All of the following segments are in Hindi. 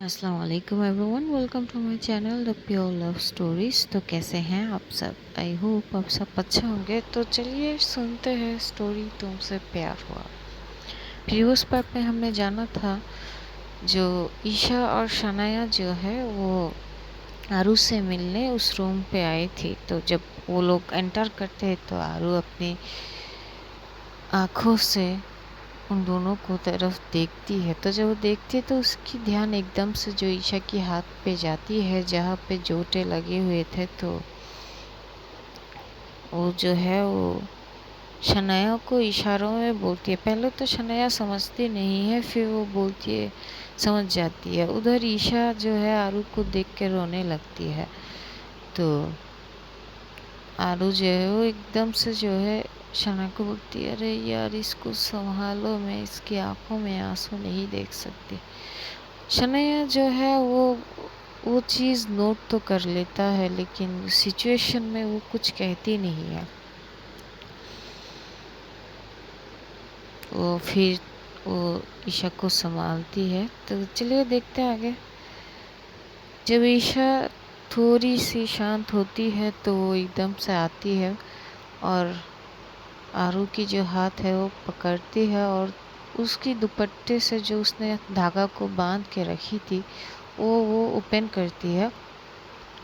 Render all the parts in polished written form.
अस्सलाम वालेकुम everyone, welcome to my channel the pure love stories. तो कैसे हैं आप सब? आई होप आप सब अच्छे होंगे। तो चलिए सुनते हैं स्टोरी तुमसे प्यार हुआ। प्रीवियस पार्ट में हमने जाना था जो ईशा और शनाया जो है वो आरू से मिलने उस रूम पे आई थी। तो जब वो लोग एंटर करते हैं तो आरू अपनी आँखों से उन दोनों को तरफ देखती है। तो जब वो देखती है तो उसकी ध्यान एकदम से जो ईशा के हाथ पे जाती है जहाँ पे चोटें लगे हुए थे। तो वो जो है वो शनाया को इशारों में बोलती है। पहले तो शनाया समझती नहीं है, फिर वो बोलती है, समझ जाती है। उधर ईशा जो है आरू को देख के रोने लगती है। तो आरू जो है वो एकदम से जो है शना को बोलती है, अरे यार इसको संभालो, मैं इसकी आंखों में आंसू नहीं देख सकती। शनाया जो है वो चीज़ नोट तो कर लेता है, लेकिन सिचुएशन में वो कुछ कहती नहीं है। वो फिर वो ईशा को संभालती है। तो चलिए देखते हैं आगे। जब ईशा थोड़ी सी शांत होती है तो वो एकदम से आती है और आरू की जो हाथ है वो पकड़ती है और उसकी दुपट्टे से जो उसने धागा को बांध के रखी थी वो ओपन करती है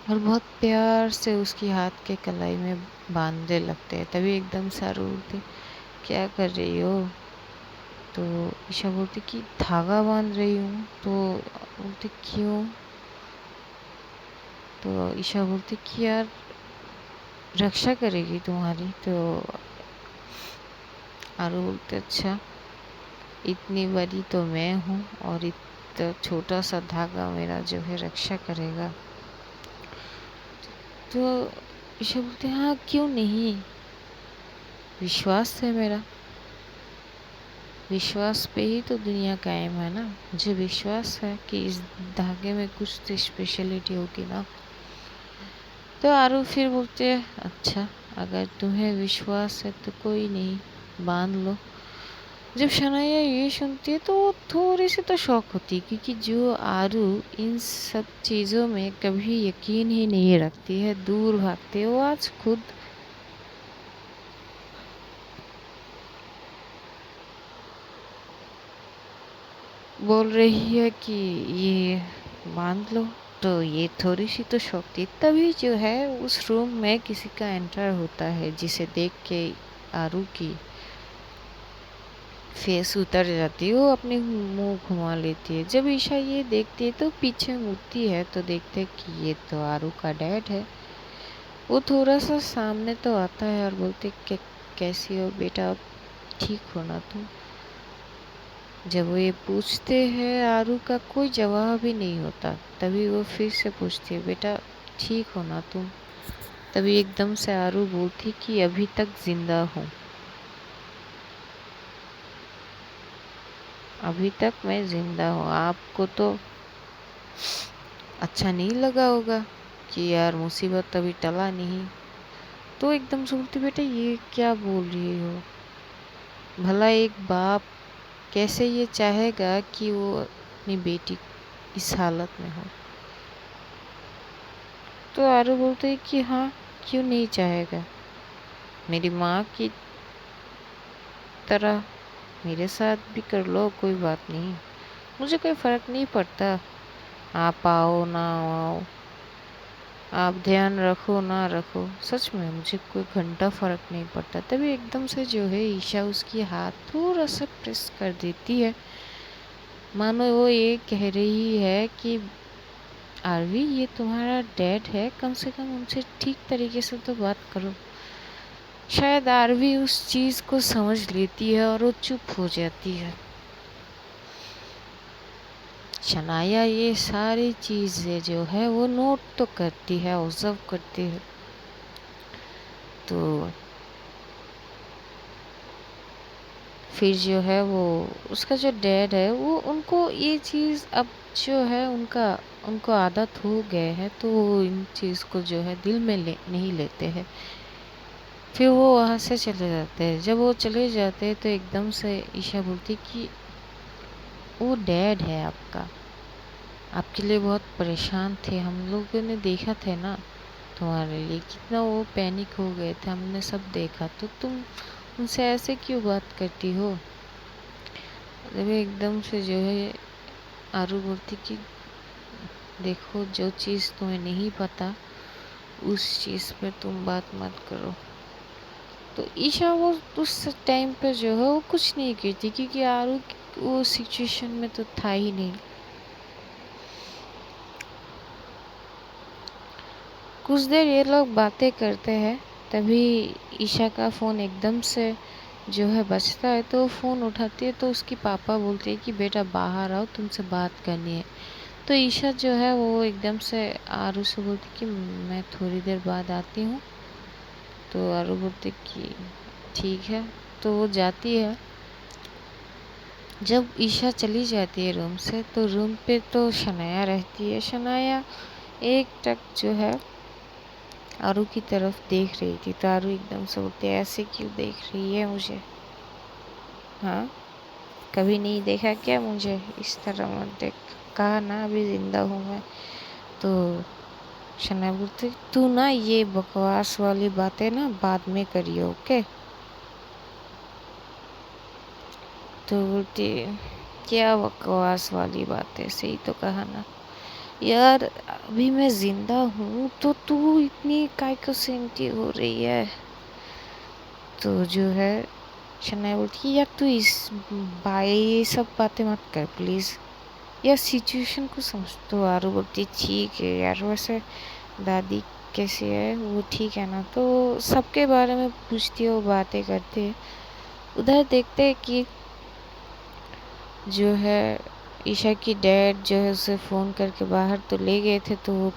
और बहुत प्यार से उसकी हाथ के कलाई में बांधने लगते हैं। तभी एकदम से आरू बोलती, क्या कर रही हो? तो ईशा बोलती कि धागा बांध रही हूँ। तो बोलती क्यों? तो ईशा बोलती कि यार रक्षा करेगी तुम्हारी। तो आरू बोलते अच्छा, इतनी बड़ी तो मैं हूँ और इतना छोटा सा धागा मेरा जो है रक्षा करेगा। तो ईशा बोलते हाँ क्यों नहीं, विश्वास है मेरा, विश्वास पे ही तो दुनिया कायम है ना। मुझे विश्वास है कि इस धागे में कुछ तो स्पेशलिटी होगी ना। तो आरू फिर बोलते हैं अच्छा, अगर तुम्हें विश्वास है तो कोई नहीं, बांध लो। जब शनाया ये सुनती है तो वो थोड़ी सी तो शौक होती है, क्योंकि जो आरू इन सब चीज़ों में कभी यकीन ही नहीं रखती है, दूर भागती है, वो आज खुद बोल रही है कि ये बांध लो। तो ये थोड़ी सी तो शौक थी। तभी जो है उस रूम में किसी का एंटर होता है, जिसे देख के आरू की फेस उतर जाती है, वो अपनी मुंह घुमा लेती है। जब ईशा ये देखती है तो पीछे मुड़ती है तो देखते है कि ये तो आरू का डैड है। वो थोड़ा सा सामने तो आता है और बोलते कैसी हो बेटा, ठीक हो ना तुम? जब वो ये पूछते हैं आरू का कोई जवाब ही नहीं होता। तभी वो फिर से पूछती है बेटा ठीक हो ना तुम? तभी एकदम से आरू बोलती कि अभी तक जिंदा हूँ, अभी तक मैं जिंदा हूँ। आपको तो अच्छा नहीं लगा होगा कि यार मुसीबत अभी टला नहीं। तो एकदम से बोलती बेटा ये क्या बोल रही हो? भला एक बाप कैसे ये चाहेगा कि वो अपनी बेटी इस हालत में हो? तो आरू बोलते है कि हाँ, क्यों नहीं चाहेगा, मेरी माँ की तरह मेरे साथ भी कर लो, कोई बात नहीं, मुझे कोई फर्क नहीं पड़ता, आप आओ ना आओ, आप ध्यान रखो ना रखो, सच में मुझे कोई घंटा फर्क नहीं पड़ता। तभी एकदम से जो है ईशा उसकी हाथ थोड़ा सा प्रेस कर देती है, मानो वो ये कह रही है कि आरवी ये तुम्हारा डैड है, कम से कम उनसे ठीक तरीके से तो बात करो। शायद आरवी उस चीज़ को समझ लेती है और वो चुप हो जाती है। शनाया ये सारी चीज़ें जो है वो नोट तो करती है, ऑब्जर्व करती है। तो फिर जो है वो उसका जो डैड है वो उनको ये चीज़ अब जो है उनका उनको आदत हो गए है, तो वो इन चीज़ को जो है दिल में नहीं लेते हैं। फिर वो वहाँ से चले जाते हैं। जब वो चले जाते हैं तो एकदम से ईशा बोलती कि वो डैड है आपका, आपके लिए बहुत परेशान थे, हम लोगों ने देखा थे ना तुम्हारे लिए कितना वो पैनिक हो गए थे, हमने सब देखा। तो तुम उनसे ऐसे क्यों बात करती हो? जब एकदम से जो है आरू बोलती कि देखो, जो चीज़ तुम्हें नहीं पता उस चीज़ पे तुम बात मत करो। तो ईशा वो उस टाइम पे जो है वो कुछ नहीं की थी, क्योंकि आरू वो सिचुएशन में तो था ही नहीं। कुछ देर ये लोग बातें करते हैं, तभी ईशा का फ़ोन एकदम से जो है बजता है। तो फ़ोन उठाती है तो उसकी पापा बोलते हैं कि बेटा बाहर आओ, तुमसे बात करनी है। तो ईशा जो है वो एकदम से आरू से बोलती कि मैं थोड़ी देर बाद आती हूँ। तो आरू बोलती कि ठीक है। तो वो जाती है। जब ईशा चली जाती है रूम से, तो रूम पे तो शनाया रहती है। शनाया एक टक जो है आरू की तरफ देख रही थी। तो आरू एकदम से बोलती है ऐसे क्यों देख रही है मुझे? हाँ, कभी नहीं देखा क्या मुझे? इस तरह मत देख, कहा ना अभी जिंदा हूँ मैं। तो शनाया बोलती तू ना ये बकवास वाली बातें ना बाद में करियो, ओके? तो बोलती क्या बकवास वाली बातें, सही तो कहा ना यार, अभी मैं जिंदा हूँ तो तू इतनी काय को सेंटी हो रही है? तो जो है शनाया बोलती यार तू इस भाई ये सब बातें मत कर प्लीज़, यार सिचुएशन को समझ। तो आरू बोलती ठीक है यार, वैसे दादी कैसी है, वो ठीक है ना? तो सबके बारे में पूछती है, वो बातें करते हैं। उधर देखते हैं कि जो है ईशा की डैड जो है उसे फ़ोन करके बाहर तो ले गए थे। तो वो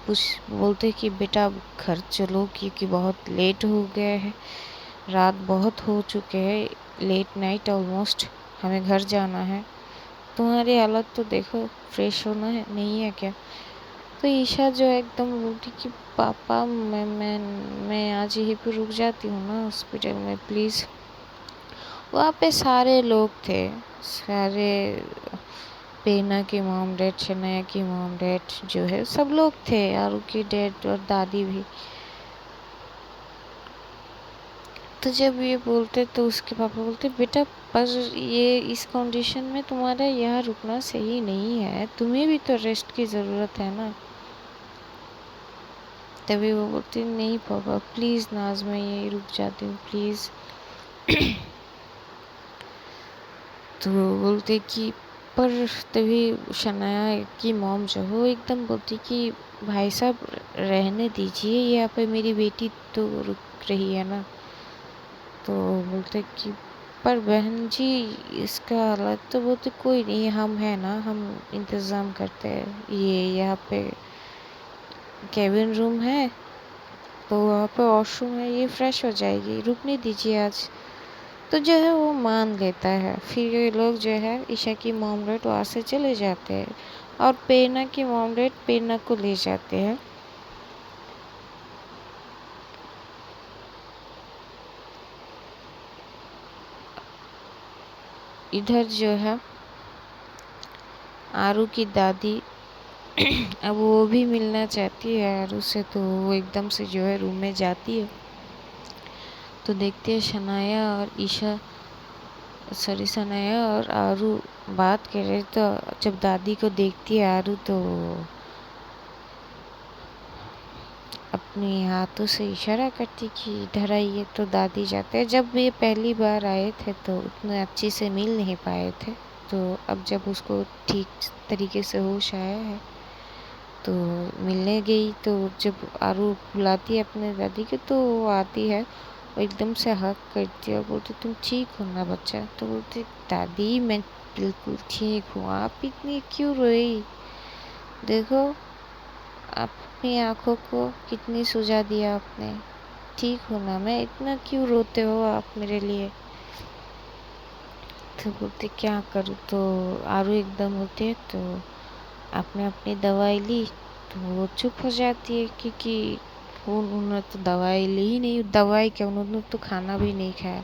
बोलते कि बेटा घर चलो, क्योंकि बहुत लेट हो गया है, रात बहुत हो चुके हैं, लेट नाइट ऑलमोस्ट, हमें घर जाना है। तुम्हारी हालत तो देखो, फ्रेश होना है नहीं है क्या? तो ईशा जो है एकदम बोलती कि पापा मैं आज यहीं पे रुक जाती हूँ ना हॉस्पिटल में, प्लीज़। वहाँ पे सारे लोग थे, सारे पेना की मॉम डैड, शनाया की मॉम डैड जो है सब लोग थे, आरू की डैड और दादी भी। तो जब ये बोलते तो उसके पापा बोलते बेटा पर ये इस कंडीशन में तुम्हारा यहाँ रुकना सही नहीं है, तुम्हें भी तो रेस्ट की ज़रूरत है ना। तभी वो बोलती नहीं पापा प्लीज़ नाज, मैं यहीं रुक जाती हूँ प्लीज़। तो बोलते कि पर तभी शनाया की मॉम जो हो एकदम बोलती कि भाई साहब रहने दीजिए, यहाँ पे मेरी बेटी तो रुक रही है ना। तो बोलते कि पर बहन जी इसका हालत, तो बोलते कोई नहीं, हम है ना, हम इंतज़ाम करते हैं, ये यहाँ पे केबिन रूम है तो वहाँ पे वॉशरूम है, ये फ्रेश हो जाएगी, रुकने दीजिए आज। तो जो है वो मान लेता है। फिर ये लोग जो है ईशा की मॉम डैड वहाँ से चले जाते हैं और पेना की मॉम डैड पेना को ले जाते हैं। इधर जो है आरू की दादी अब वो भी मिलना चाहती है आरू से, तो वो एकदम से जो है रूम में जाती है। तो देखते हैं शनाया और ईशा, सॉरी शनाया और आरू बात कर रहे। तो जब दादी को देखती है आरू तो अपने हाथों से इशारा करती कि इधर आइए। तो दादी जाते हैं। जब ये पहली बार आए थे तो उतने अच्छे से मिल नहीं पाए थे, तो अब जब उसको ठीक तरीके से होश आया है तो मिलने गई। तो जब आरू बुलाती है अपने दादी को तो वो आती है, वो एकदम से हक करती है और बोलती तुम ठीक हो ना बच्चा? तो बोलती दादी मैं बिल्कुल ठीक हूँ, आप इतनी क्यों रोई? देखो अपनी आँखों को कितनी सुझा दिया आपने, ठीक हो ना, मैं इतना क्यों रोते हो आप मेरे लिए? तो बोलते क्या करूँ? तो आरू एकदम होती है तो आपने अपनी दवाई ली तो वो चुप हो जाती है, क्योंकि उन्होंने तो दवाई ली ही नहीं, दवाई क्या, उन्होंने तो खाना भी नहीं खाया।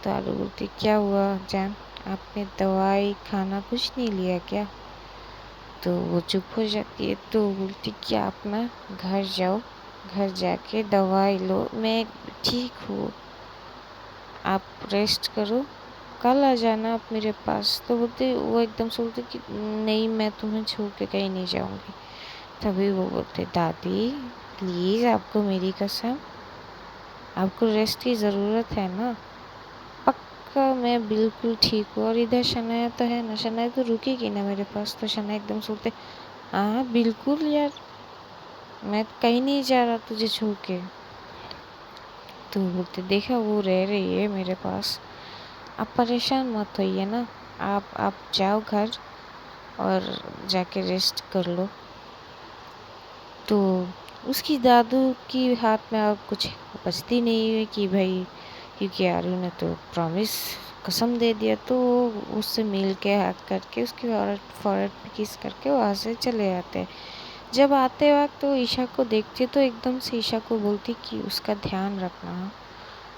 तो आरू बोलती क्या हुआ जान, आपने दवाई खाना कुछ नहीं लिया क्या? तो वो चुप हो जाती है। तो बोलती कि आप ना घर जाओ, घर जाके दवाई लो, मैं ठीक हूँ, आप रेस्ट करो, कल आ जाना आप मेरे पास। तो बोलते वो एकदम से बोलते कि नहीं, मैं तुम्हें छोड़ के कहीं नहीं जाऊँगी। तभी वो बोलते दादी प्लीज़, आपको मेरी कसम, आपको रेस्ट की ज़रूरत है ना? पक्का मैं बिल्कुल ठीक हूँ। और इधर शनाया तो है ना, शनाया तो रुकेगी ना मेरे पास। तो शनाया एकदम सोचते हाँ बिल्कुल यार, मैं कहीं नहीं जा रहा तुझे छोड़ के। तो बोलते देखा वो रह रही है मेरे पास, आप परेशान मत होइए ना, आप जाओ घर और जाके रेस्ट कर लो। तो उसकी दादू की हाथ में अब कुछ बचती नहीं है कि भाई, क्योंकि आरू ने तो प्रॉमिस कसम दे दिया। तो उससे मिल के हाथ करके उसकी फॉरेड पे किस करके वहाँ से चले आते हैं। जब आते वक्त तो ईशा को देखती तो एकदम से ईशा को बोलती कि उसका ध्यान रखना।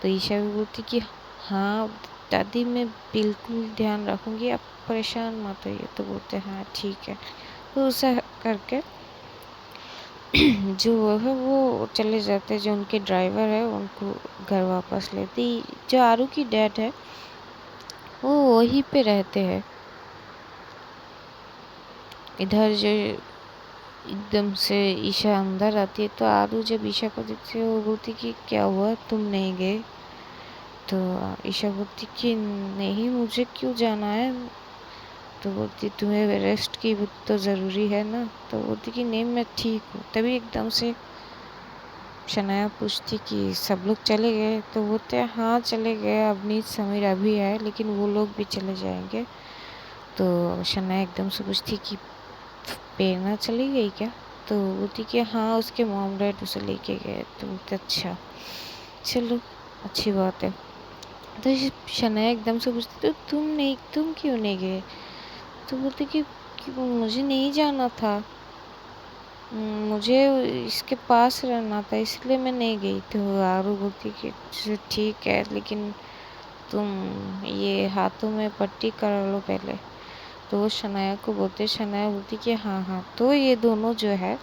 तो ईशा भी बोलती कि हाँ दादी, मैं बिल्कुल ध्यान रखूँगी, आप परेशान मत होइए। तो बोलते हाँ ठीक है। तो उसे करके जो वो है वो चले जाते, जो उनके ड्राइवर है उनको घर वापस लेती। जो आरू की डैड है वो वहीं पे रहते हैं। इधर जो एकदम से ईशा अंदर आती है तो आरू जब ईशा को देखती है वो बोलती कि क्या हुआ, तुम नहीं गए? तो ईशा बोलती कि नहीं, मुझे क्यों जाना है? तो बोलती तुम्हें रेस्ट की भी तो ज़रूरी है ना? तो बोलती कि नहीं मैं ठीक हूँ। तभी एकदम से शनाया पूछती कि सब लोग चले गए? तो बोलते हाँ चले गए, अवनीत समीर अभी आए, लेकिन वो लोग भी चले जाएंगे। तो शनाया एकदम से पूछती कि प्रेरणा चली गई क्या? तो बोलती कि हाँ उसके मॉम डैड उसे लेके गए। तो बोलते अच्छा चलो अच्छी बात है। तो शनाया एकदम से पूछती तो तुम क्यों नहीं गए? तो बोलती कि मुझे नहीं जाना था, मुझे इसके पास रहना था इसलिए मैं नहीं गई। तो आरू बोलती कि ठीक है, लेकिन तुम ये हाथों में पट्टी करा लो पहले। तो वो शनाया को बोलते, शनाया बोलती कि हाँ हाँ। तो ये दोनों जो है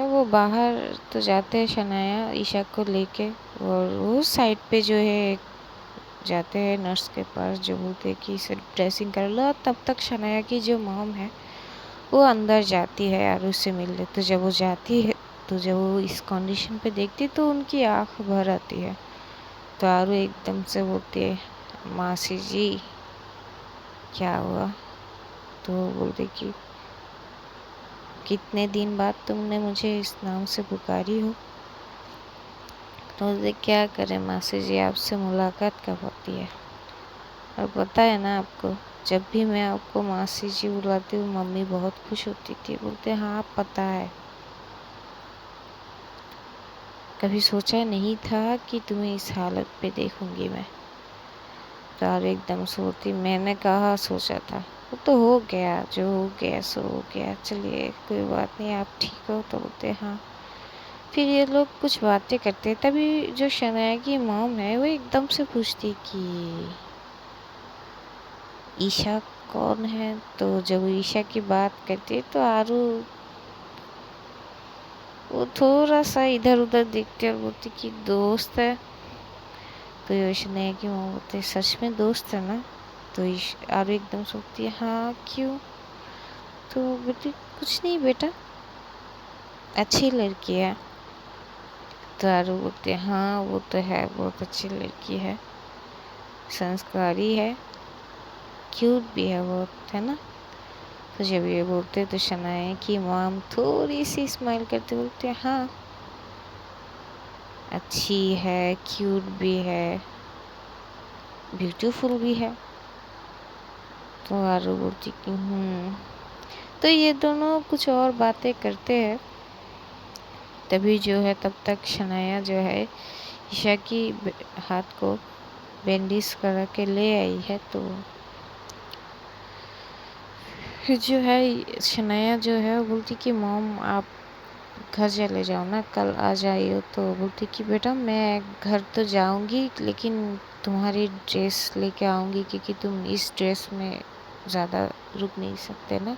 वो बाहर तो जाते हैं, शनाया ईशा को लेके, और वो साइड पे जो है जाते हैं नर्स के पास, जो बोलते कि इसे ड्रेसिंग कर लो। तब तक शनाया की जो मॉम है वो अंदर जाती है आरू से मिलने। तो जब वो जाती है तो जब वो इस कंडीशन पे देखती तो उनकी आँख भर आती है। तो आरू एकदम से बोलती है मासी जी क्या हुआ? तो वो बोलते कि कितने दिन बाद तुमने मुझे इस नाम से पुकारी हो? तो बोलते क्या करें मासी जी, आपसे मुलाकात कब होती है? और पता है ना आपको, जब भी मैं आपको मासी जी बुलाती हूँ मम्मी बहुत खुश होती थी। बोलते हाँ पता है, कभी सोचा नहीं था कि तुम्हें इस हालत पे देखूंगी मैं। तो और एकदम से बोलती मैंने कहा सोचा था, वो तो हो गया, जो हो गया सो हो गया, चलिए कोई बात नहीं, आप ठीक हो? तो बोलते हाँ। फिर ये लोग कुछ बातें करते, तभी जो शनाया की मॉम है वो एकदम से पूछती कि ईशा कौन है? तो जब ईशा की बात करती है तो आरू वो थोड़ा सा इधर उधर देखती है और बोलती कि दोस्त है। तो शनाया की मॉम बोलते सच में दोस्त है ना? तो आरू एकदम सोचती है हाँ क्यों? तो बोलती कुछ नहीं बेटा, अच्छी लड़की है। तो आरू बोलती हाँ वो तो है, बहुत अच्छी लड़की है, संस्कारी है, क्यूट भी है बहुत, है ना? तो जब ये बोलते तो शनाया की मॉम थोड़ी सी स्माइल करते बोलते हाँ अच्छी है, क्यूट भी है, ब्यूटीफुल भी है। तो आरू बोलती कि तो ये दोनों कुछ और बातें करते हैं। तभी जो है तब तक शनाया जो है ईशा की हाथ को बैंडेज करा के ले आई है। तो फिर जो है शनाया जो है वो बोलती कि मॉम आप घर चले जाओ ना, कल आ जाइए। तो बोलती कि बेटा मैं घर तो जाऊंगी, लेकिन तुम्हारी ड्रेस लेके आऊंगी, क्योंकि तुम इस ड्रेस में ज़्यादा रुक नहीं सकते ना,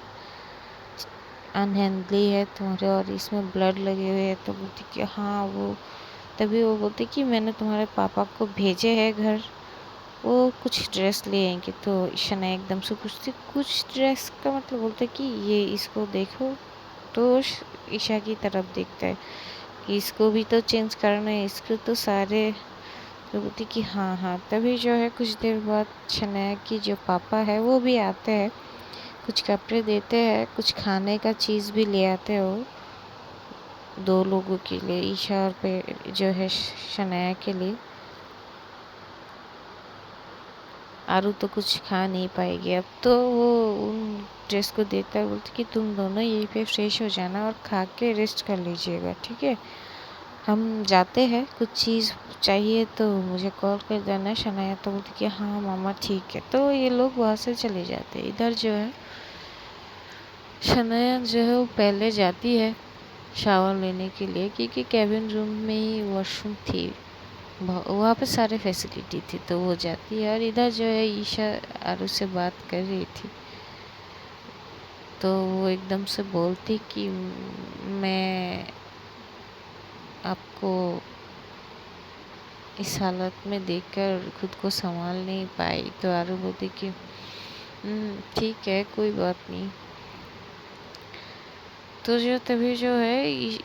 अनहेल्दी है तुम्हारे और इसमें ब्लड लगे हुए हैं। तो बोलती कि हाँ वो, तभी वो बोलती कि मैंने तुम्हारे पापा को भेजे है घर, वो कुछ ड्रेस ले आएंगे। तो शनाया एकदम से पूछती कुछ ड्रेस का मतलब, बोलते कि ये इसको देखो। तो ईशा की तरफ देखता है कि इसको भी तो चेंज करना है, इसको तो सारे। तो बोलती कि हाँ हाँ। तभी जो है कुछ देर बाद शनाया की जो पापा है वो भी आते हैं, कुछ कपड़े देते हैं, कुछ खाने का चीज़ भी ले आते हैं वो दो लोगों के लिए, ईशा और पे जो है शनाया के लिए। आरू तो कुछ खा नहीं पाएगी अब, तो वो उन ड्रेस को देता है, बोलती कि तुम दोनों यहीं पे फ्रेश हो जाना और खा के रेस्ट कर लीजिएगा, ठीक है, हम जाते हैं, कुछ चीज़ चाहिए तो मुझे कॉल कर देना। शनाया तो बोलती कि हाँ मामा ठीक है। तो ये लोग वहाँ से चले जाते हैं। इधर जो है शनाया जो है वो पहले जाती है शावर लेने के लिए, क्योंकि कैबिन रूम में ही वॉशरूम थी, वहाँ पे सारे फैसिलिटी थी, तो वो जाती है। और इधर जो है ईशा आरू से बात कर रही थी, तो वो एकदम से बोलती कि मैं आपको इस हालत में देखकर खुद को संभाल नहीं पाई। तो आरू बोलती कि ठीक है कोई बात नहीं। तो जो तभी जो है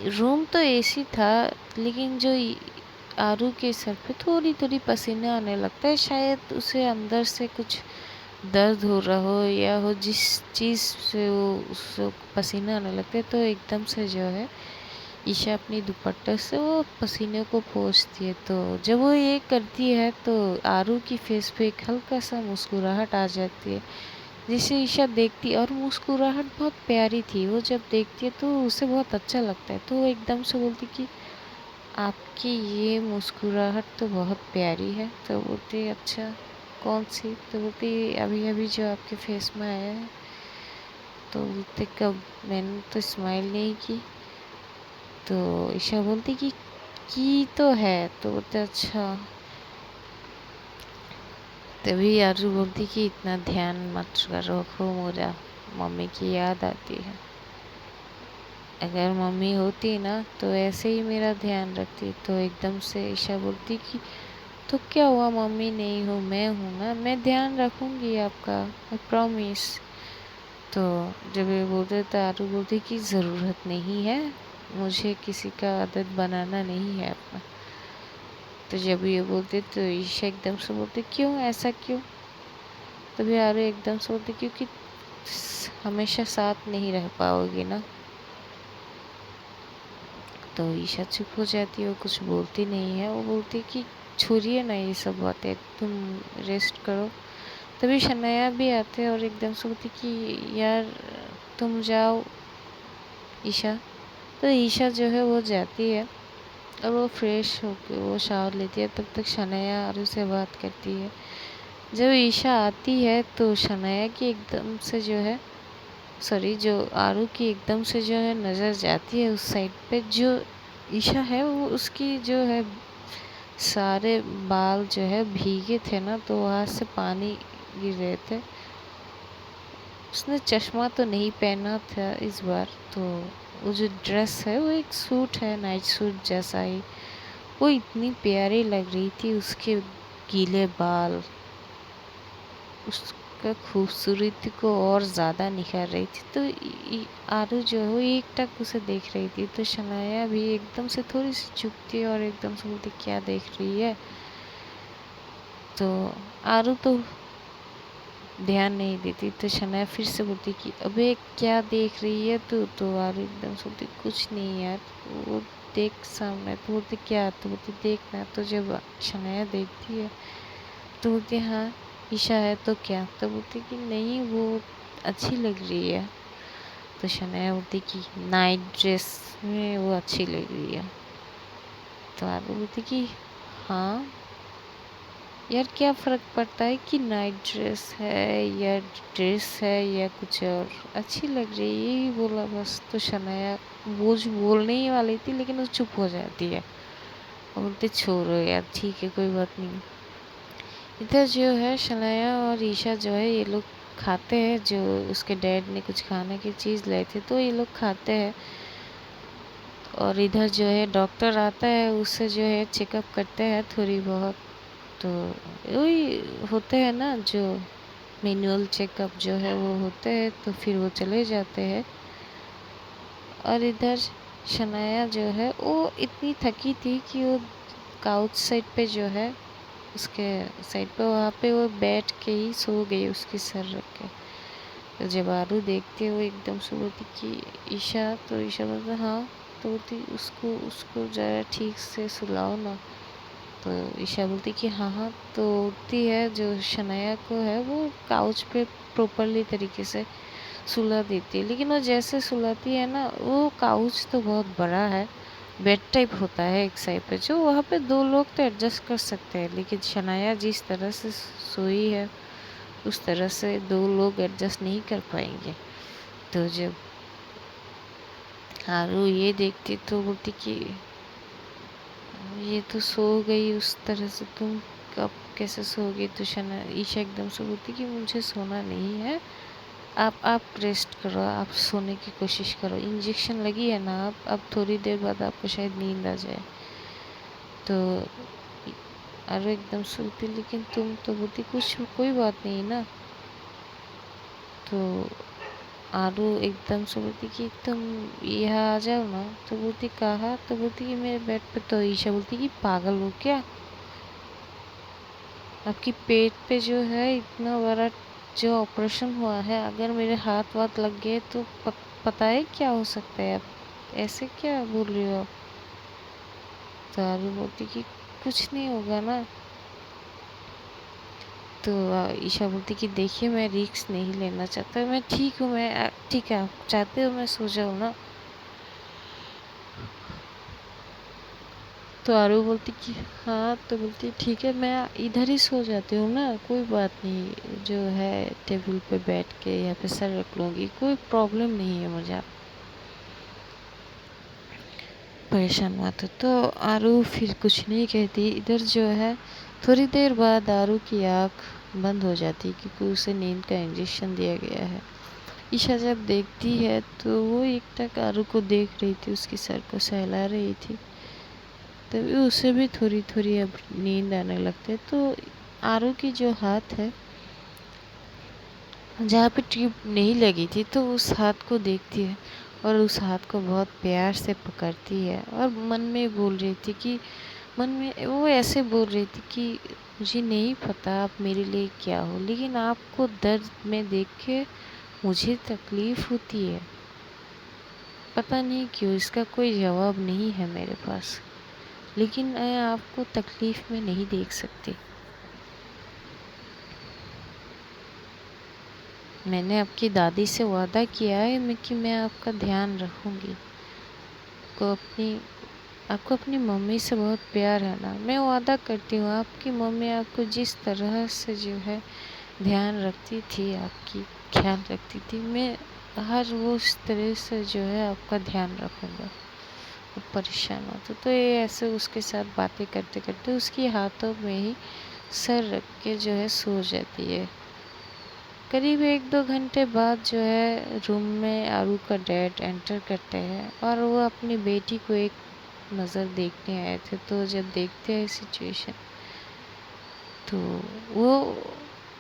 रूम तो एसी था, लेकिन जो आरू के सर पे थोड़ी थोड़ी पसीने आने लगता है, शायद उसे अंदर से कुछ दर्द हो रहा हो या हो, जिस चीज़ से वो उसको पसीना आने लगता है। तो एकदम से जो है ईशा अपनी दुपट्टे से वो पसीने को पोंछती है। तो जब वो ये करती है तो आरू की फेस पे एक हल्का सा मुस्कुराहट आ जाती है, जिसे ईशा देखती है, और मुस्कुराहट बहुत प्यारी थी। वो जब देखती है तो उसे बहुत अच्छा लगता है। तो वो एकदम से बोलती कि आपकी ये मुस्कुराहट तो बहुत प्यारी है। तो बोलती अच्छा कौन सी? तो बोलती अभी अभी जो आपके फेस में आया है। तो बोलते कब? मैंने तो स्माइल नहीं की। तो ईशा बोलती कि की तो है। तो बोलते अच्छा। तभी आरू बोलती कि इतना ध्यान मत रखो, मुझे मम्मी की याद आती है। अगर मम्मी होती ना तो ऐसे ही मेरा ध्यान रखती। तो एकदम से ईशा बोलती कि तो क्या हुआ, मम्मी नहीं हूँ, मैं हूँ ना, मैं ध्यान रखूँगी आपका, आई प्रॉमिस। तो जब ये बोलते तो आरू बोलती कि ज़रूरत नहीं है, मुझे किसी का आदत बनाना नहीं है अपना। तो जब ये बोलते तो ईशा एकदम से बोलते क्यों, ऐसा क्यों? तभी आरू एकदम से बोलती क्योंकि हमेशा साथ नहीं रह पाओगी ना। तो ईशा चुप हो जाती है, वो कुछ बोलती नहीं है। वो बोलती कि छोड़िए ना ये सब बातें, तुम रेस्ट करो। तभी शनाया भी आते हैं और एकदम से बोलती कि यार तुम जाओ ईशा। तो ईशा जो है वो जाती है और वो फ्रेश होकर वो शावर लेती है। तब तक शनाया आरू से बात करती है। जब ईशा आती है तो शनाया की एकदम से जो है, सॉरी, जो आरू की एकदम से जो है नज़र जाती है उस साइड पे। जो ईशा है वो, उसकी जो है सारे बाल जो है भीगे थे ना, तो वहाँ से पानी गिर रहे थे। उसने चश्मा तो नहीं पहना था इस बार। तो वो जो ड्रेस है वो एक सूट है, नाइट सूट जैसा ही। वो इतनी प्यारी लग रही थी, उसके गीले बाल उसका खूबसूरती को और ज़्यादा निखार रही थी। तो आरू जो है वो एकटक उसे देख रही थी। तो शनाया भी एकदम से थोड़ी सी चुपती है और एकदम से बोलती क्या देख रही है? तो आरू तो ध्यान नहीं देती। तो शनाया फिर से बोलती कि अबे क्या देख रही है तू? तो आरू एकदम से बोलती कुछ नहीं यार, वो देख सामने। तो बोलती क्या? तो बोलती देखना। तो जब शनाया देखती है तो बोलती हाँ ईशा है तो क्या? तो बोलती कि नहीं वो अच्छी लग रही है। तो शनाया बोलती कि नाइट ड्रेस में वो अच्छी लग रही है। तो आरू बोलती कि हाँ यार क्या फ़र्क पड़ता है कि नाइट ड्रेस है या ड्रेस है या कुछ और, अच्छी लग रही है, यही बोला बस। तो शनाया वो जो बोलने ही वाली थी लेकिन वो चुप हो जाती है और बोलती छोड़ो यार ठीक है कोई बात नहीं। इधर जो है शनाया और ईशा जो है ये लोग खाते हैं, जो उसके डैड ने कुछ खाने की चीज़ लाई थी तो ये लोग खाते हैं। और इधर जो है डॉक्टर आता है, उससे जो है चेकअप करते हैं थोड़ी बहुत। तो वही होते हैं ना, जो मैनुअल चेकअप जो है वो होते हैं, तो फिर वो चले जाते हैं। और इधर शनाया जो है वो इतनी थकी थी कि वो काउच साइड पे जो है, उसके साइड पे वहाँ पे वो बैठ के ही सो गई, उसकी सर रख के। तो जब आरू देखती है वो एकदम से बोलती कि ईशा, तो ईशा बोलता हाँ। तो बोलती उसको उसको ज़रा ठीक से सुलाओ ना। तो ईशा बोलती कि हाँ हाँ। तो उठती है, जो शनाया को है वो काउच पे प्रॉपरली तरीके से सुला देती है। लेकिन वो जैसे सुलाती है ना, वो काउच तो बहुत बड़ा है, बेड टाइप होता है एक साइड पे, जो वहाँ पे दो लोग तो एडजस्ट कर सकते हैं। लेकिन शनाया जिस तरह से सोई है उस तरह से दो लोग एडजस्ट नहीं कर पाएंगे। तो जब आरू ये देखती तो बोलती कि ये तो सो गई उस तरह से, तुम कब कैसे सोओगे? तो शना ईशा एकदम से बोलती कि मुझे सोना नहीं है, आप रेस्ट करो, आप सोने की कोशिश करो, इंजेक्शन लगी है ना, अब थोड़ी देर बाद आपको शायद नींद आ जाए। तो आरू एकदम सोती, लेकिन तुम तो बोलती कुछ कोई बात नहीं ना। तो आरू एकदम से बोलती कि तुम यहाँ आ जाओ ना। तो बोलती कहा? तो बोलती कि मेरे बेड पे। तो ईशा बोलती कि पागल हो क्या, आपकी पेट पे जो है इतना बड़ा जो ऑपरेशन हुआ है, अगर मेरे हाथ वाथ लग गए तो पता है क्या हो सकता है? आप ऐसे क्या बोल रही हो आप? तो आरू बोलती कि कुछ नहीं होगा ना। तो ईशा बोलती कि देखिए मैं रिस्क नहीं लेना चाहता, मैं ठीक हूँ, मैं ठीक है, आप चाहते हो मैं सो जाऊँ ना? तो आरू बोलती कि हाँ। तो बोलती ठीक है, मैं इधर ही सो जाती हूँ ना, कोई बात नहीं, जो है टेबल पे बैठ के या पे सर रख लूँगी, कोई प्रॉब्लम नहीं है मुझे, आप परेशान मत हो। तो आरू फिर कुछ नहीं कहती। इधर जो है थोड़ी देर बाद आरू की आँख बंद हो जाती क्योंकि उसे नींद का इंजेक्शन दिया गया है। ईशा जब देखती है तो वो एकटक आरू को देख रही थी, उसकी सर को सहला रही थी, तभी उसे भी थोड़ी थोड़ी अब नींद आने लगती है। तो आरू की जो हाथ है जहाँ पे ट्यूब नहीं लगी थी, तो उस हाथ को देखती है और उस हाथ को बहुत प्यार से पकड़ती है और मन में बोल रही थी कि मन में वो ऐसे बोल रही थी कि मुझे नहीं पता आप मेरे लिए क्या हो, लेकिन आपको दर्द में देख के मुझे तकलीफ़ होती है, पता नहीं क्यों, इसका कोई जवाब नहीं है मेरे पास, लेकिन मैं आपको तकलीफ़ में नहीं देख सकती। मैंने आपकी दादी से वादा किया है कि मैं आपका ध्यान रखूँगी। को अपनी आपको अपनी मम्मी से बहुत प्यार है ना, मैं वादा करती हूँ आपकी मम्मी आपको जिस तरह से जो है ध्यान रखती थी, आपकी ख्याल रखती थी, मैं हर वो उस तरह से जो है आपका ध्यान रखूँगा, आप परेशान हो। तो ये ऐसे उसके साथ बातें करते करते उसकी हाथों में ही सर रख के जो है सो जाती है। करीब 1-2 घंटे बाद जो है रूम में आरू का डैड एंटर करते हैं और वो अपनी बेटी को एक नज़र देखने आए थे। तो जब देखते हैं सिचुएशन, तो वो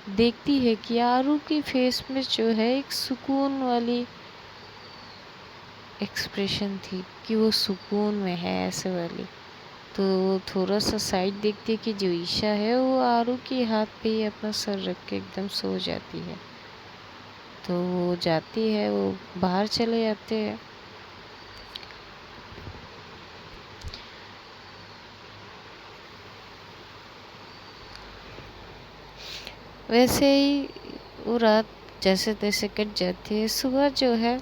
देखती है कि आरू की फेस में जो है एक सुकून वाली एक्सप्रेशन थी कि वो सुकून में है, ऐसे वाली। तो वो थोड़ा सा साइड देखती है कि जो ईशा है वो आरू के हाथ पे ही अपना सर रख के एकदम सो जाती है। तो वो जाती है, वो बाहर चले जाते हैं। वैसे ही वो रात जैसे तैसे कट जाती है। सुबह जो है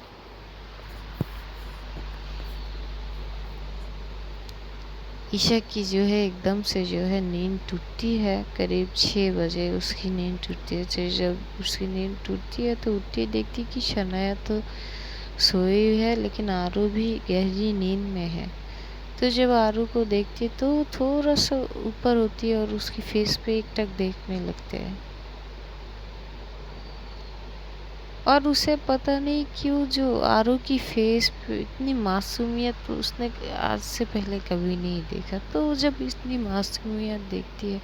ईशा की जो है एकदम से जो है नींद टूटती है। करीब 6 बजे उसकी नींद टूटती है। तो जब उसकी नींद टूटती है तो उठती देखती कि शनाया तो सोई हुई है, लेकिन आरू भी गहरी नींद में है। तो जब आरू को देखती है तो थोड़ा सा ऊपर होती है और उसकी फेस पे एकटक देखने लगते हैं। और उसे पता नहीं क्यों जो आरू की फेस पे इतनी मासूमियत तो उसने आज से पहले कभी नहीं देखा। तो जब इतनी मासूमियत देखती है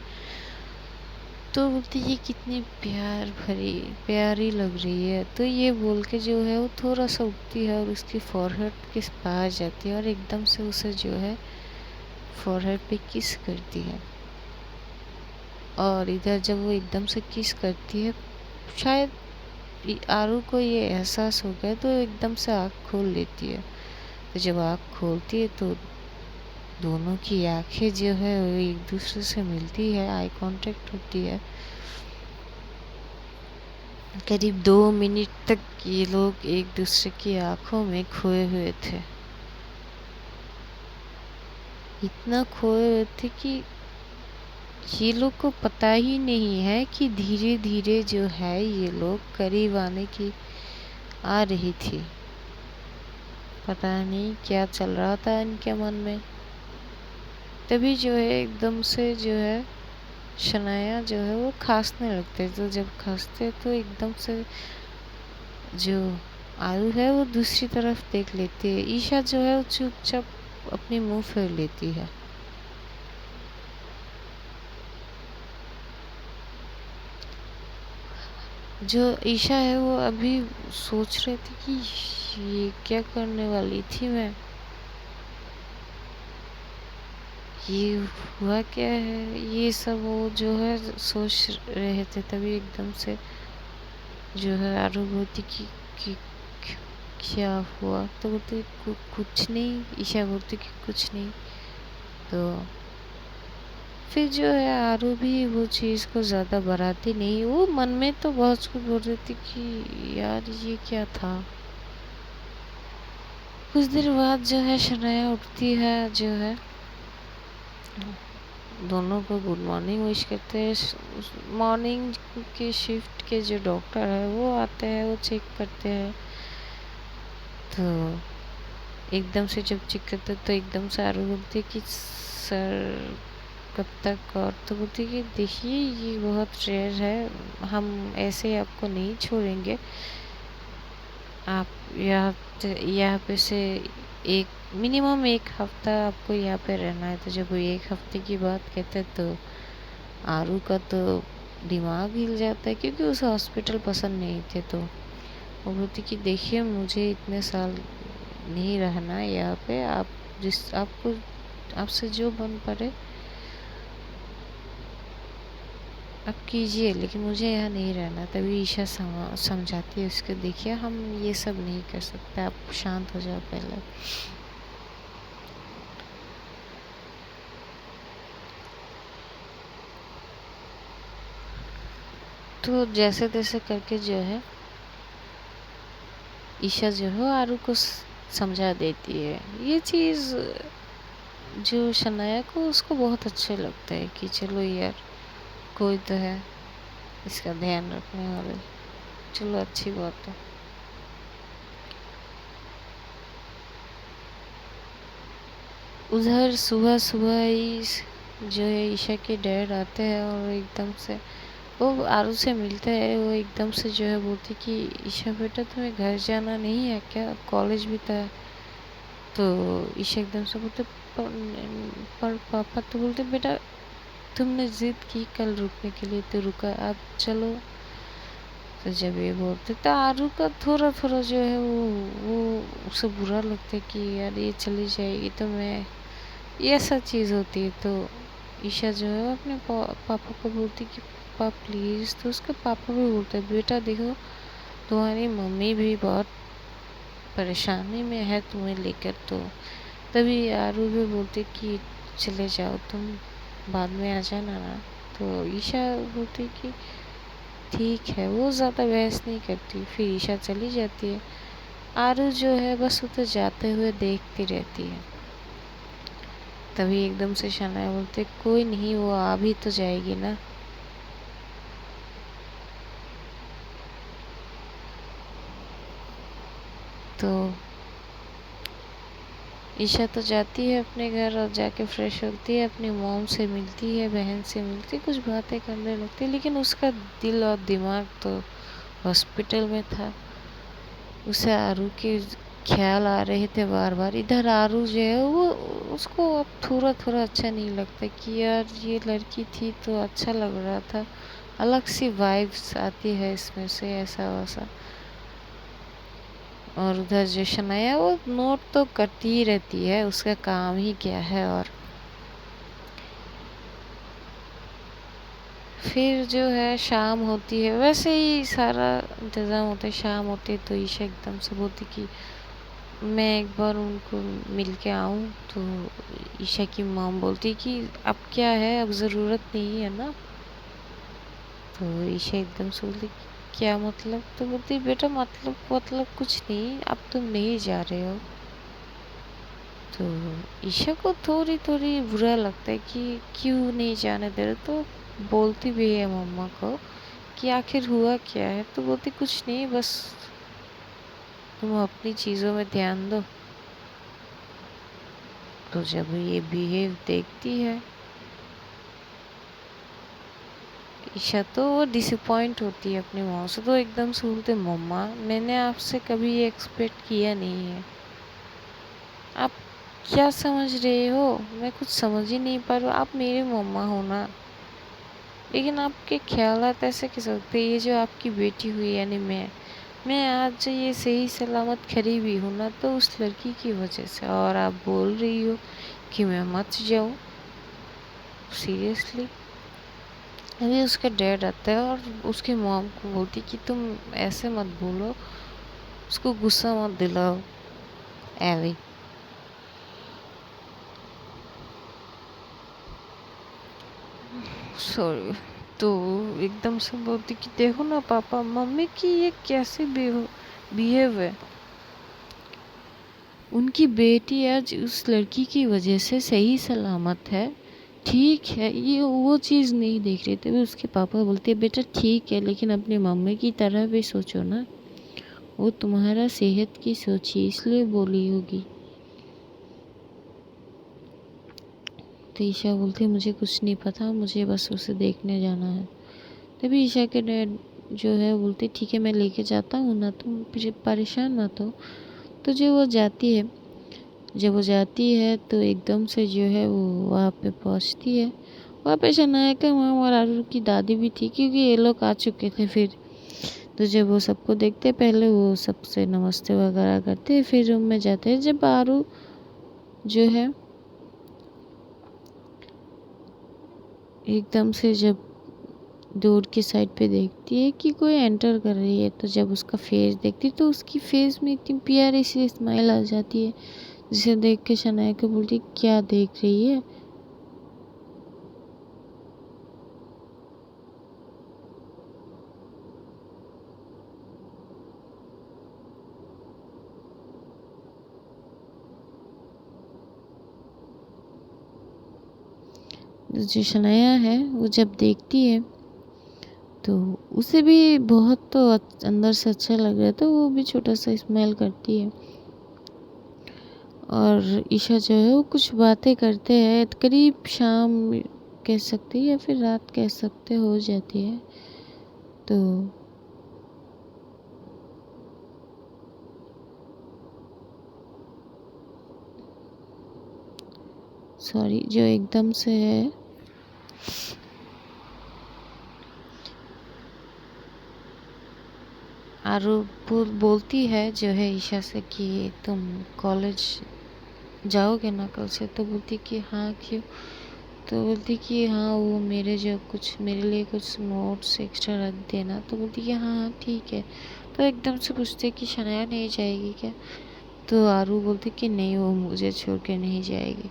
तो बोलती है ये कितनी प्यारी लग रही है। तो ये बोल के जो है वो थोड़ा सा उठती है और उसकी फॉरहेड के पास जाती है और एकदम से उसे जो है फॉरहेड पे किस करती है। और इधर जब वो एकदम से किस करती है, शायद आरू को ये एहसास हो गया तो एकदम से आँख खोल लेती है। तो जब आँख खोलती है तो दोनों की आंखें जो है वो एक दूसरे से मिलती है, आई कांटेक्ट होती है। करीब 2 मिनट तक ये लोग एक दूसरे की आंखों में खोए हुए थे। इतना खोए हुए थे कि ये लोग को पता ही नहीं है कि धीरे धीरे जो है ये लोग करीब आने की आ रही थी। पता नहीं क्या चल रहा था इनके मन में। तभी जो है एकदम से जो है शनाया जो है वो खांसने लगते। तो जब खांसते तो एकदम से जो आरू है वो दूसरी तरफ देख लेती है। ईशा जो है वो चुपचाप अपनी मुंह फेर लेती है। जो ईशा है वो अभी सोच रही थी कि ये क्या करने वाली थी मैं, ये हुआ क्या है, ये सब वो जो है सोच रहे थे। तभी एकदम से जो है आरू बोलती कि क्या हुआ। तो बोलती कुछ नहीं। ईशा बोलती कि कुछ नहीं। तो फिर जो है आरू भी वो चीज़ को ज़्यादा बढ़ाती नहीं। वो मन में तो बहुत कुछ बोल रही थी कि यार ये क्या था। कुछ देर बाद जो है शनाया उठती है, जो है दोनों को गुड मॉर्निंग विश करते हैं। मॉर्निंग के शिफ्ट के जो डॉक्टर है वो आते हैं, वो चेक करते हैं। तो एकदम से जब चेक करते तो एकदम से आरू बोलती कि सर कब तक। और तो बोलती कि देखिए ये बहुत रेयर है, हम ऐसे आपको नहीं छोड़ेंगे। आप यहाँ पे से एक मिनिमम 1 हफ्ता आपको यहाँ पे रहना है। तो जब वो 1 हफ्ते की बात कहते हैं तो आरू का तो दिमाग हिल जाता है, क्योंकि उसे हॉस्पिटल पसंद नहीं थे। तो वो बोलती कि देखिए मुझे इतने साल नहीं रहना यहाँ पे, आप जिस आपको आपसे जो मन पड़े आप कीजिए, लेकिन मुझे यहाँ नहीं रहना। तभी ईशा समझाती है उसको, देखिए हम ये सब नहीं कर सकते, आप शांत हो जाओ पहले। तो जैसे तैसे करके जो है ईशा जो है आरू को समझा देती है। ये चीज़ जो शनाया को उसको बहुत अच्छे लगता है कि चलो यार कोई तो है इसका ध्यान रखने वाले, चलो अच्छी बात है। उधर सुबह सुबह ही जो है ईशा के डैड आते हैं और एकदम से वो आरू से मिलते हैं। वो एकदम से जो है बोलती कि ईशा बेटा तुम्हें घर जाना नहीं है क्या, कॉलेज भी था। तो ईशा एकदम से बोलते पर पापा। तो बोलते बेटा तुमने जिद की कल रुकने के लिए तो रुका, अब चलो। तो जब ये बोलते तो आरू का थोड़ा थोड़ा जो है वो उसे बुरा लगता है कि यार ये चली जाएगी तो मैं, ये ऐसा चीज़ होती है। तो ईशा जो है अपने पापा को बोलती कि पापा प्लीज़। तो उसके पापा भी बोलते हैं बेटा देखो तुम्हारी मम्मी भी बहुत परेशानी में है तुम्हें लेकर। तो तभी आरू भी बोलती कि चले जाओ तुम, बाद में आ जाना ना। तो ईशा बोलती कि ठीक है, वो ज़्यादा बहस नहीं करती। फिर ईशा चली जाती है। आरू जो है बस उधर जाते हुए देखती रहती है। तभी एकदम से शनाया बोलते कोई नहीं, वो आ भी तो जाएगी ना। तो ईशा तो जाती है अपने घर और जाके फ्रेश होती है, अपनी मॉम से मिलती है, बहन से मिलती है, कुछ बातें करने लगती है। लेकिन उसका दिल और दिमाग तो हॉस्पिटल में था। उसे आरू के ख्याल आ रहे थे बार बार। इधर आरू जो है वो उसको अब थोड़ा थोड़ा अच्छा नहीं लगता कि यार ये लड़की थी तो अच्छा लग रहा था, अलग सी वाइब्स आती है इसमें से ऐसा वैसा। और उधर जो शनाया वो नोट तो करती ही रहती है, उसका काम ही क्या है। और फिर जो है शाम होती है, वैसे ही सारा इंतज़ाम होता है। शाम होती है तो ईशा एकदम से बोलती कि मैं एक बार उनको मिल के आऊँ। तो ईशा की मॉम बोलती कि अब क्या है, अब ज़रूरत नहीं है ना। तो ईशा एकदम से बोलती क्या मतलब। तो बोलती बेटा मतलब कुछ नहीं, अब तुम नहीं जा रहे हो। तो ईशा को थोड़ी थोड़ी बुरा लगता है कि क्यों नहीं जाने दे रहे। तो बोलती भी है मम्मा को कि आखिर हुआ क्या है। तो बोलती कुछ नहीं, बस तुम अपनी चीज़ों में ध्यान दो। तो जब ये बिहेव देखती है ईशा तो वो डिसअपॉइंट होती है अपनी मॉम से। तो एकदम से बोलते मम्मा मैंने आपसे कभी ये एक्सपेक्ट किया नहीं है, आप क्या समझ रहे हो, मैं कुछ समझ ही नहीं पा रहा हूँ। आप मेरी मम्मा हो ना, लेकिन आपके ख्यालात ऐसे कैसे सकते। ये जो आपकी बेटी हुई यानी मैं आज जो ये सही सलामत खड़ी भी हूँ ना तो उस लड़की की वजह से। और आप बोल रही हो कि मैं मत जाऊँ, सीरियसली। अभी उसका डैड आता है और उसकी मॉम को बोलती कि तुम ऐसे मत बोलो, उसको गुस्सा मत दिलाओ एवी। सॉरी। तो एकदम से बोलती कि देखो ना पापा मम्मी की ये कैसे बिहेव है। उनकी बेटी आज उस लड़की की वजह से सही सलामत है, ठीक है, ये वो चीज़ नहीं देख रहे थे। उसके पापा बोलते बेटा ठीक है, लेकिन अपनी मम्मी की तरह भी सोचो ना, वो तुम्हारा सेहत की सोची इसलिए बोली होगी। तो ईशा बोलती मुझे कुछ नहीं पता, मुझे बस उसे देखने जाना है। तभी ईशा के डैड जो है बोलते ठीक है मैं लेके जाता हूँ ना, तुम परेशान मत हो। तो जब वो जाती है तो एकदम से जो है वो वहाँ पे पहुँचती है। वहाँ पे शनाया का माँ और आरू की दादी भी थी, क्योंकि ये लोग आ चुके थे। फिर तो जब वो सबको देखते पहले वो सबसे नमस्ते वगैरह करते, फिर रूम में जाते हैं। जब आरू जो है एकदम से जब डोर की साइड पे देखती है कि कोई एंटर कर रही है, तो जब उसका फेस देखती तो उसकी फेस में इतनी प्यारी सी स्माइल आ जाती है, जिसे देख के शनाया को बोलती क्या देख रही है। जो शनाया है वो जब देखती है तो उसे भी बहुत तो अंदर से अच्छा लग रहा था, वो भी छोटा सा स्माइल करती है। और ईशा जो है वो कुछ बातें करते हैं, करीब शाम कह सकते हैं या फिर रात कह सकते हो जाती है। तो सॉरी जो एकदम से है आरू बोलती है जो है ईशा से कि तुम कॉलेज जाओगे ना कल से। तो बोलती कि हाँ क्यों। तो बोलती कि हाँ वो मेरे लिए कुछ नोट्स एक्स्ट्रा रख देना। तो बोलती कि हाँ हाँ ठीक है। तो एकदम से पूछते कि शनाया नहीं जाएगी क्या। तो आरू बोलती कि नहीं वो मुझे छोड़ के नहीं जाएगी।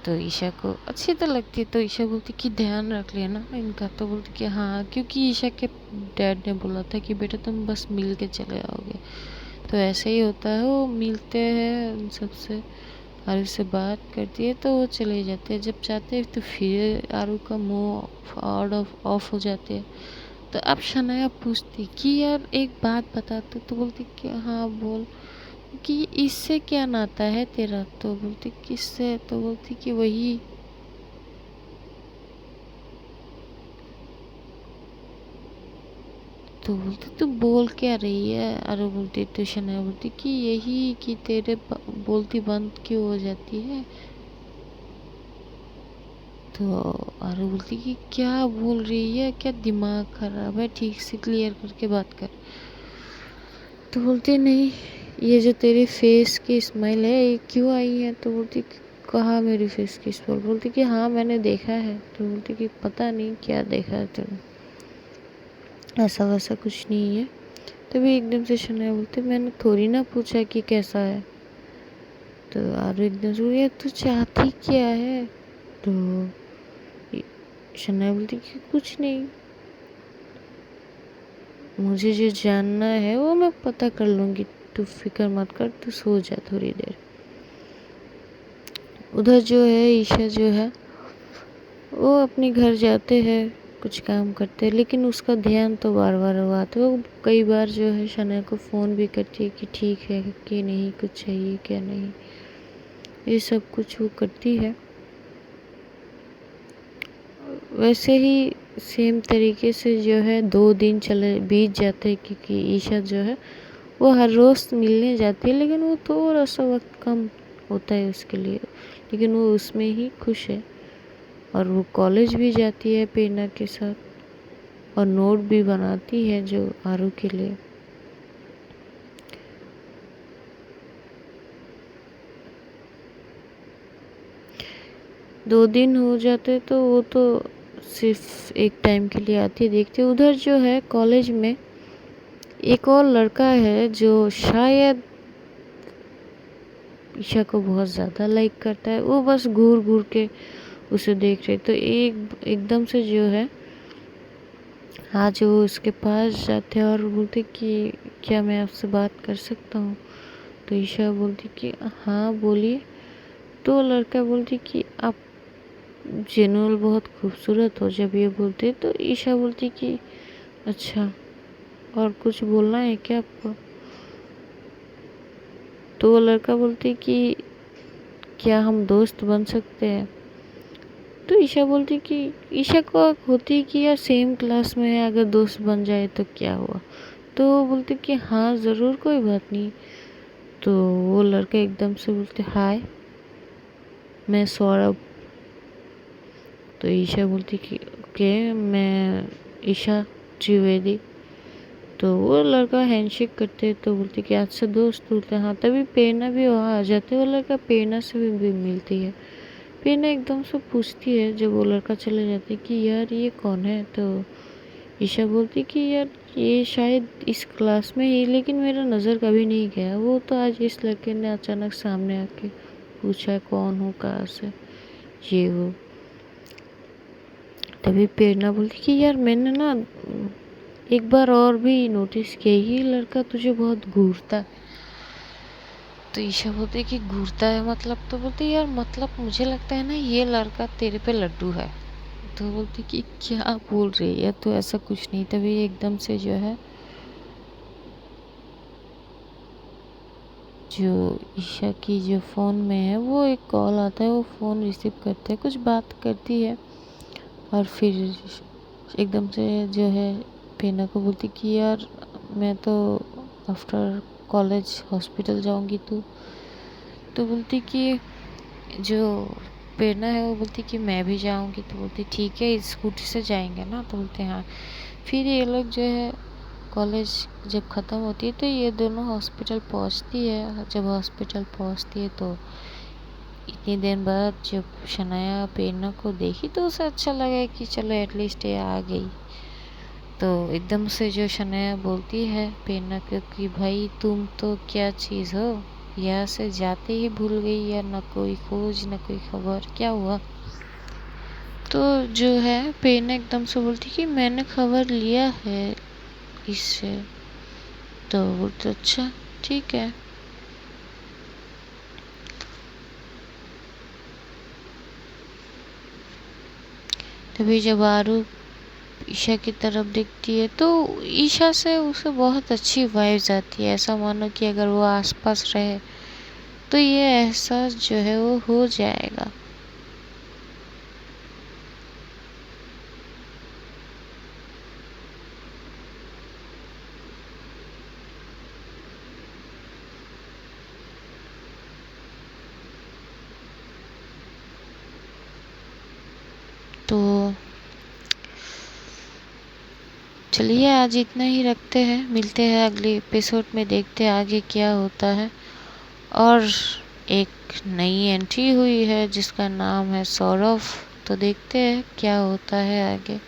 तो ईशा को अच्छी तो लगती है, तो ईशा बोलती कि ध्यान रख लेना इनका। तो बोलती कि हाँ, क्योंकि ईशा के डैड ने बोला था कि बेटा तुम बस मिल के चले आओगे। तो ऐसे ही होता है, वो मिलते हैं उन सबसे, आरू से बात करती है तो वो चले जाते हैं। जब जाते हैं तो फिर आरू का मुँह ऑफ हो जाते हैं। तो अब शनाया पूछती कि यार एक बात बता। तो बोलती कि हाँ बोल, कि इससे क्या नाता है तेरा। तो बोलती किससे। तो बोलती कि वही तो बोलती तू बोल क्या रही है। अरे बोलती तो शनाया बोलती कि यही कि तेरे बोलती बंद क्यों हो जाती है। तो अरे बोलती कि क्या बोल रही है, क्या दिमाग खराब है, ठीक से क्लियर करके बात कर। तो बोलती नहीं, ये जो तेरी फेस की स्माइल है ये क्यों आई है। तो बोलती कहा मेरी फेस की स्माइल। बोलती कि हाँ मैंने देखा है। तो बोलती कि पता नहीं क्या देखा है तूने, ऐसा वैसा कुछ नहीं है। तभी एकदम से शनाया बोलती मैंने थोड़ी ना पूछा कि कैसा है। तो आरू एकदम से बोली तू चाहती क्या है। तो शनाया बोलती कि कुछ नहीं, मुझे जो जानना है वो मैं पता कर लूँगी, तू फिक्र मत कर, तू सो जा थोड़ी देर। उधर जो है ईशा जो है वो अपने घर जाते हैं, कुछ काम करते हैं, लेकिन उसका ध्यान तो बार बार वो आता है। वो कई बार जो है शनाया को फ़ोन भी करती है कि ठीक है कि नहीं, कुछ चाहिए क्या नहीं, ये सब कुछ वो करती है। वैसे ही सेम तरीके से जो है 2 दिन चले बीत जाते हैं, क्योंकि ईशा जो है वो हर रोज़ मिलने जाती है, लेकिन वो थोड़ा सा वक्त कम होता है उसके लिए, लेकिन वो उसमें ही खुश है। और वो कॉलेज भी जाती है प्रेरणा के साथ और नोट भी बनाती है जो आरू के लिए। दो दिन हो जाते तो वो तो सिर्फ एक टाइम के लिए आती है देखती है। उधर जो है कॉलेज में एक और लड़का है जो शायद ईशा को बहुत ज़्यादा लाइक करता है। वो बस घूर घूर के उसे देख रहे, तो एकदम से जो है आज वो उसके पास जाते हैं और बोलते कि क्या मैं आपसे बात कर सकता हूँ। तो ईशा बोलती कि हाँ बोलिए। तो लड़का बोलती कि आप जेनुअल बहुत खूबसूरत हो। जब ये बोलते तो ईशा बोलती कि अच्छा, और कुछ बोलना है क्या आपको। तो वो लड़का बोलती कि क्या हम दोस्त बन सकते हैं। तो ईशा बोलती कि ईशा को होती कि यार सेम क्लास में है, अगर दोस्त बन जाए तो क्या हुआ। तो वो बोलती कि हाँ ज़रूर, कोई बात नहीं। तो वो लड़का एकदम से बोलते हाय, मैं सौरभ। तो ईशा बोलती कि ओके, मैं ईशा त्रिवेदी। तो वो लड़का हैंडशेक करते तो बोलती कि आज से दोस्त बोलते हाँ। तभी प्रेरणा भी वहाँ आ जाते, वो लड़का प्रेरणा से भी मिलती है। प्रेरणा एकदम से पूछती है जब वो लड़का चले जाते कि यार ये कौन है। तो ईशा बोलती कि यार ये शायद इस क्लास में ही, लेकिन मेरा नज़र कभी नहीं गया। वो तो आज इस लड़के ने अचानक सामने आके पूछा कौन हूँ, कहाँ से, ये वो। तभी प्रेरणा बोलती कि यार मैंने ना एक बार और भी नोटिस किया, ये लड़का तुझे बहुत घूरता है। तो ईशा बोलती कि घूरता है मतलब। तो बोलती यार मतलब मुझे लगता है ना ये लड़का तेरे पे लड्डू है। तो बोलती कि क्या बोल रही है, तो ऐसा कुछ नहीं। तभी एकदम से जो है जो ईशा की जो फ़ोन में है वो एक कॉल आता है, वो फ़ोन रिसीव करते हैं, कुछ बात करती है और फिर एकदम से जो है प्रेरणा को बोलती कि यार मैं तो आफ्टर कॉलेज हॉस्पिटल जाऊंगी। तो बोलती कि जो प्रेरणा है वो बोलती कि मैं भी जाऊंगी। तो बोलती ठीक है, स्कूटी से जाएंगे ना। तो बोलते हाँ। फिर ये लोग जो है कॉलेज जब ख़त्म होती है तो ये दोनों हॉस्पिटल पहुंचती है। जब हॉस्पिटल पहुंचती है तो इतनी दिन बाद जब शनाया प्रेरणा को देखी तो उसे अच्छा लगा कि चलो एटलीस्ट ये आ गई। तो एकदम से जो शनाया बोलती है प्रेरणा को कि भाई तुम तो क्या चीज़ हो, यहाँ से जाते ही भूल गई, या न कोई खोज न कोई खबर, क्या हुआ। तो जो है प्रेरणा एकदम से बोलती कि मैंने खबर लिया है इससे। तो बोलते अच्छा ठीक है। तभी जब आरू ईशा की तरफ देखती है तो ईशा से उसे बहुत अच्छी वाइब्स आती है, ऐसा मानो कि अगर वो आसपास रहे तो ये एहसास जो है वो हो जाएगा। चलिए आज इतना ही रखते हैं, मिलते हैं अगले एपिसोड में, देखते हैं आगे क्या होता है। और एक नई एंट्री हुई है जिसका नाम है सौरभ, तो देखते हैं क्या होता है आगे।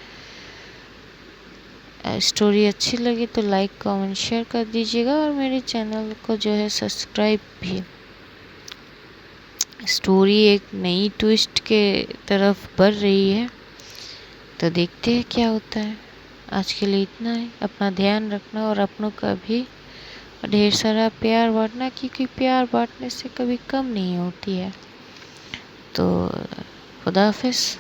स्टोरी अच्छी लगी तो लाइक कमेंट शेयर कर दीजिएगा और मेरे चैनल को जो है सब्सक्राइब भी। स्टोरी एक नई ट्विस्ट के तरफ बढ़ रही है, तो देखते हैं क्या होता है। आज के लिए इतना है, अपना ध्यान रखना और अपनों का भी ढेर सारा प्यार बांटना, क्योंकि प्यार बांटने से कभी कम नहीं होती है। तो खुदा हाफिज़।